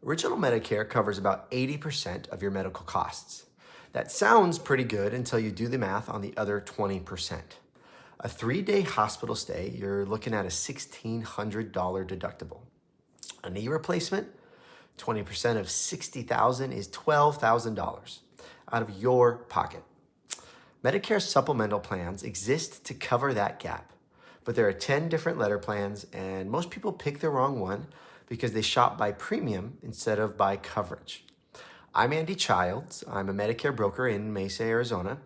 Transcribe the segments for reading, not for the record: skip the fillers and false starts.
Original Medicare covers about 80% of your medical costs. That sounds pretty good until you do the math on the other 20%. A 3-day hospital stay, you're looking at a $1,600 deductible. A knee replacement, 20% of $60,000 is $12,000 out of your pocket. Medicare supplemental plans exist to cover that gap, but there are 10 different letter plans, and most people pick the wrong one because they shop by premium instead of by coverage. I'm Andy Childs. I'm a Medicare broker in Mesa, Arizona,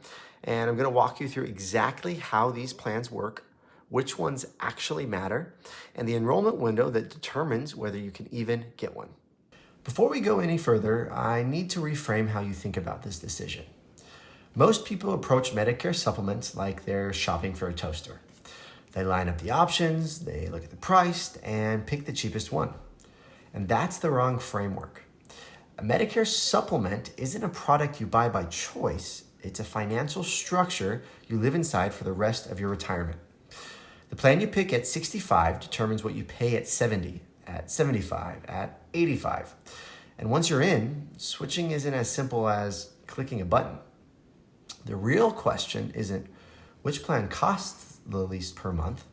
and I'm going to walk you through exactly how these plans work, which ones actually matter, and the enrollment window that determines whether you can even get one. Before we go any further, I need to reframe how you think about this decision. Most people approach Medicare supplements like they're shopping for a toaster. They line up the options, they look at the price, and pick the cheapest one. And that's the wrong framework. A Medicare supplement isn't a product you buy by choice. It's a financial structure you live inside for the rest of your retirement. The plan you pick at 65 determines what you pay at 70, at 75, at 85. And once you're in, switching isn't as simple as clicking a button. The real question isn't which plan costs the least per month.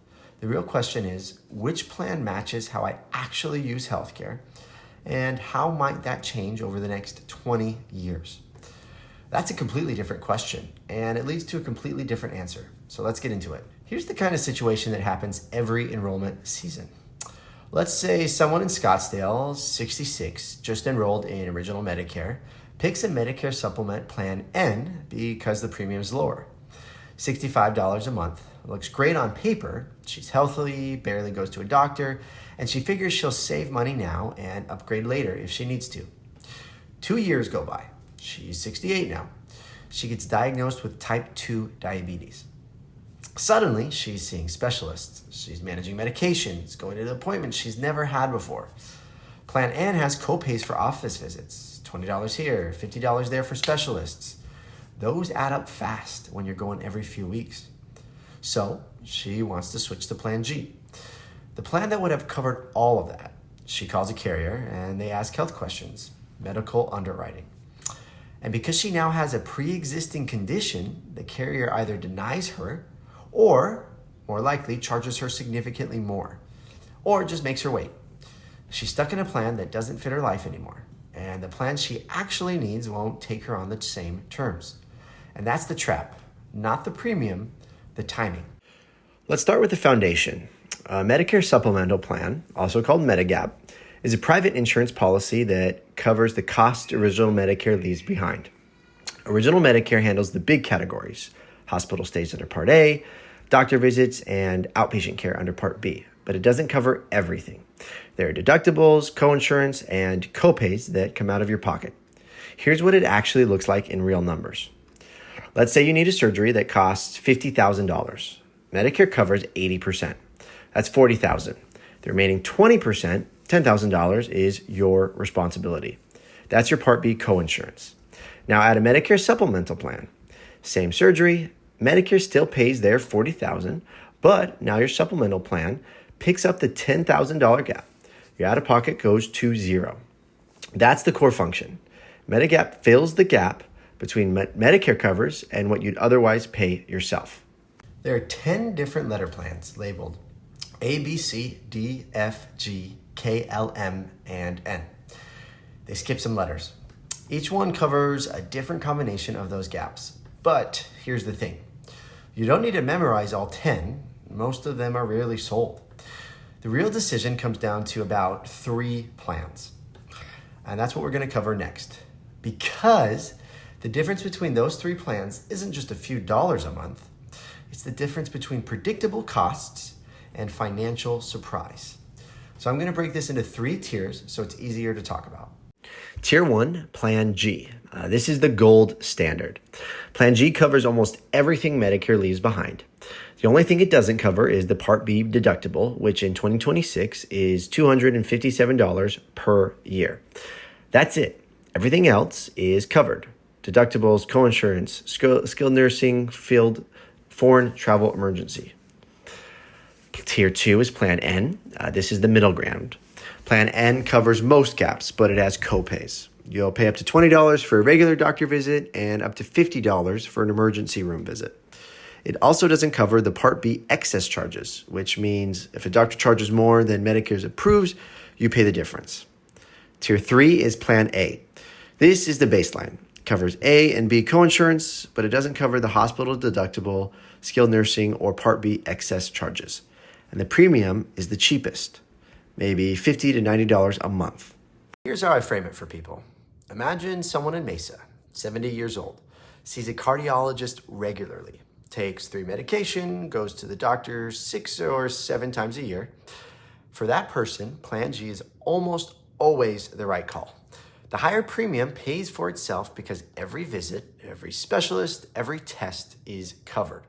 The real question is which plan matches how I actually use healthcare, and how might that change over the next 20 years? That's a completely different question, and it leads to a completely different answer. So let's get into it. Here's the kind of situation that happens every enrollment season. Let's say someone in Scottsdale, 66, just enrolled in Original Medicare, picks a Medicare Supplement Plan N because the premium is lower. $65 a month. Looks great on paper. She's healthy, barely goes to a doctor, and she figures she'll save money now and upgrade later if she needs to. 2 years go by. She's 68 now. She gets diagnosed with type 2 diabetes. Suddenly, she's seeing specialists. She's managing medications, going to appointments she's never had before. Plan N has co-pays for office visits, $20 here, $50 there for specialists. Those add up fast when you're going every few weeks. So she wants to switch to Plan G, the plan that would have covered all of that. She calls a carrier and they ask health questions, medical underwriting. And because she now has a pre-existing condition, the carrier either denies her or, more likely, charges her significantly more, or just makes her wait. She's stuck in a plan that doesn't fit her life anymore, and the plan she actually needs won't take her on the same terms. And that's the trap, not the premium, the timing. Let's start with the foundation. A Medicare Supplemental Plan, also called Medigap, is a private insurance policy that covers the cost Original Medicare leaves behind. Original Medicare handles the big categories: hospital stays under Part A, doctor visits, and outpatient care under Part B, but it doesn't cover everything. There are deductibles, coinsurance, and copays that come out of your pocket. Here's what it actually looks like in real numbers. Let's say you need a surgery that costs $50,000. Medicare covers 80%. That's $40,000. The remaining 20%, $10,000, is your responsibility. That's your Part B coinsurance. Now add a Medicare supplemental plan. Same surgery, Medicare still pays their $40,000, but now your supplemental plan picks up the $10,000 gap. Your out-of-pocket goes to zero. That's the core function. Medigap fills the gap between Medicare covers and what you'd otherwise pay yourself. There are 10 different letter plans labeled A, B, C, D, F, G, K, L, M, and N. They skip some letters. Each one covers a different combination of those gaps. But here's the thing. You don't need to memorize all 10. Most of them are rarely sold. The real decision comes down to about 3 plans. And that's what we're going to cover next. Because the difference between those 3 plans isn't just a few dollars a month. It's the difference between predictable costs and financial surprise. So I'm going to break this into 3 tiers so it's easier to talk about. Tier 1, Plan G. This is the gold standard. Plan G covers almost everything Medicare leaves behind. The only thing it doesn't cover is the Part B deductible, which in 2026 is $257 per year. That's it. Everything else is covered. Deductibles, coinsurance, skilled nursing, field, foreign travel emergency. Tier 2 is Plan N. This is the middle ground. Plan N covers most gaps, but it has copays. You'll pay up to $20 for a regular doctor visit and up to $50 for an emergency room visit. It also doesn't cover the Part B excess charges, which means if a doctor charges more than Medicare's approves, you pay the difference. Tier 3 is Plan A. This is the baseline. It covers A and B coinsurance, but it doesn't cover the hospital deductible, skilled nursing, or Part B excess charges. And the premium is the cheapest, maybe $50 to $90 a month. Here's how I frame it for people. Imagine someone in Mesa, 70 years old, sees a cardiologist regularly, takes 3 medication, goes to the doctor 6 or 7 times a year. For that person, Plan G is almost always the right call. The higher premium pays for itself because every visit, every specialist, every test is covered.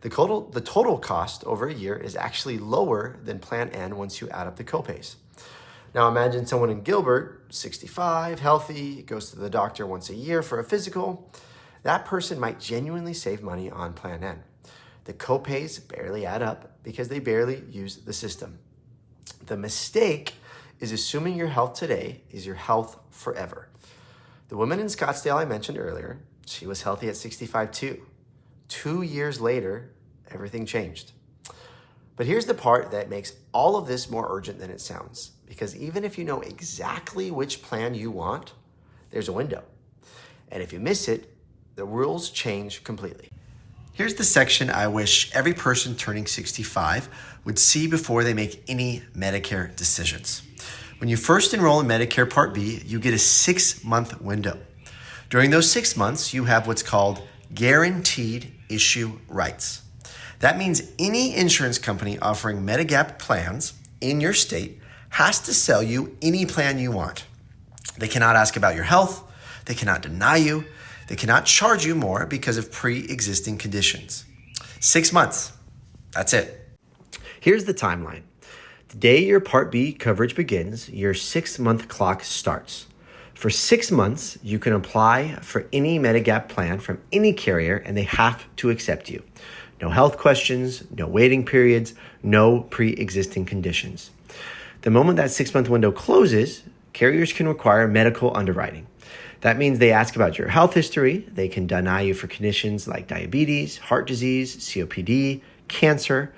The total cost over a year is actually lower than Plan N once you add up the copays. Now imagine someone in Gilbert, 65, healthy, goes to the doctor once a year for a physical. That person might genuinely save money on Plan N. The copays barely add up because they barely use the system. The mistake is assuming your health today is your health forever. The woman in Scottsdale I mentioned earlier, she was healthy at 65 too. 2 years later, everything changed. But here's the part that makes all of this more urgent than it sounds, because even if you know exactly which plan you want, there's a window. And if you miss it, the rules change completely. Here's the section I wish every person turning 65 would see before they make any Medicare decisions. When you first enroll in Medicare Part B, you get a 6-month window. During those 6 months, you have what's called guaranteed issue rights. That means any insurance company offering Medigap plans in your state has to sell you any plan you want. They cannot ask about your health. They cannot deny you. They cannot charge you more because of pre-existing conditions. 6 months. That's it. Here's the timeline. The day your Part B coverage begins, your 6-month clock starts. For 6 months, you can apply for any Medigap plan from any carrier, and they have to accept you. No health questions, no waiting periods, no pre-existing conditions. The moment that 6-month window closes, carriers can require medical underwriting. That means they ask about your health history. They can deny you for conditions like diabetes, heart disease, COPD, cancer,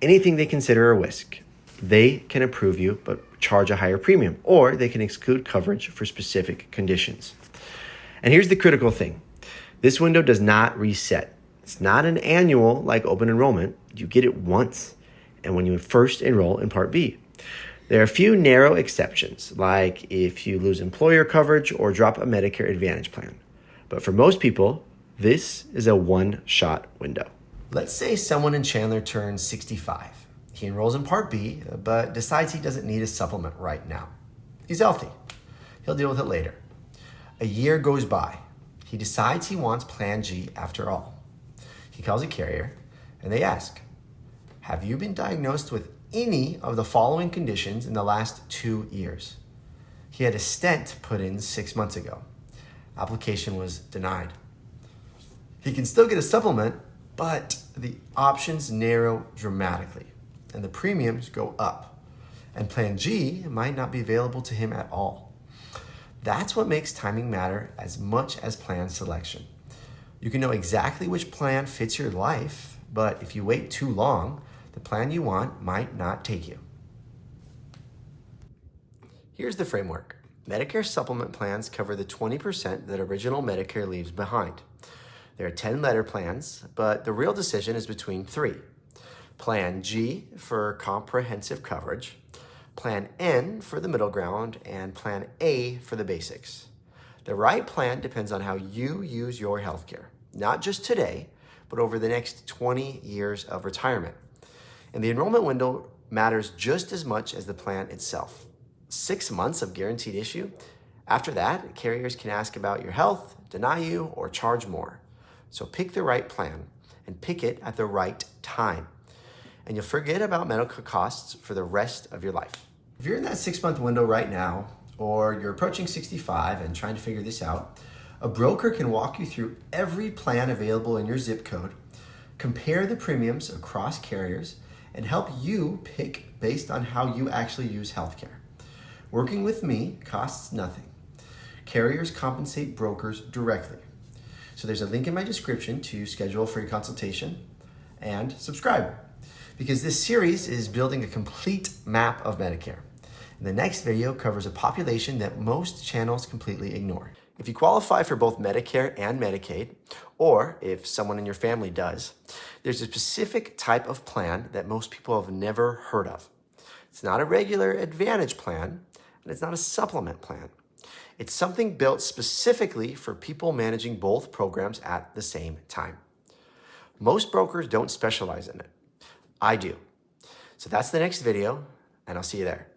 anything they consider a risk. They can approve you but charge a higher premium, or they can exclude coverage for specific conditions. And here's the critical thing. This window does not reset. It's not an annual like open enrollment. You get it once, and when you first enroll in Part B. There are a few narrow exceptions, like if you lose employer coverage or drop a Medicare Advantage plan. But for most people, this is a one-shot window. Let's say someone in Chandler turns 65. He enrolls in Part B, but decides he doesn't need a supplement right now. He's healthy. He'll deal with it later. A year goes by. He decides he wants Plan G after all. He calls a carrier, and they ask, have you been diagnosed with any of the following conditions in the last 2 years? He had a stent put in 6 months ago. Application was denied. He can still get a supplement, but the options narrow dramatically, and the premiums go up, and Plan G might not be available to him at all. That's what makes timing matter as much as plan selection. You can know exactly which plan fits your life, but if you wait too long, the plan you want might not take you. Here's the framework. Medicare Supplement Plans cover the 20% that original Medicare leaves behind. There are 10-letter plans, but the real decision is between 3. Plan G for comprehensive coverage, Plan N for the middle ground, and Plan A for the basics. The right plan depends on how you use your healthcare, not just today, but over the next 20 years of retirement. And the enrollment window matters just as much as the plan itself. 6 months of guaranteed issue. After that, carriers can ask about your health, deny you, or charge more. So pick the right plan and pick it at the right time. And you'll forget about medical costs for the rest of your life. If you're in that 6-month window right now, or you're approaching 65 and trying to figure this out, a broker can walk you through every plan available in your zip code, compare the premiums across carriers, and help you pick based on how you actually use healthcare. Working with me costs nothing. Carriers compensate brokers directly. So there's a link in my description to schedule a free consultation and subscribe, because this series is building a complete map of Medicare. And the next video covers a population that most channels completely ignore. If you qualify for both Medicare and Medicaid, or if someone in your family does, there's a specific type of plan that most people have never heard of. It's not a regular Advantage plan, and it's not a supplement plan. It's something built specifically for people managing both programs at the same time. Most brokers don't specialize in it. I do. So that's the next video, and I'll see you there.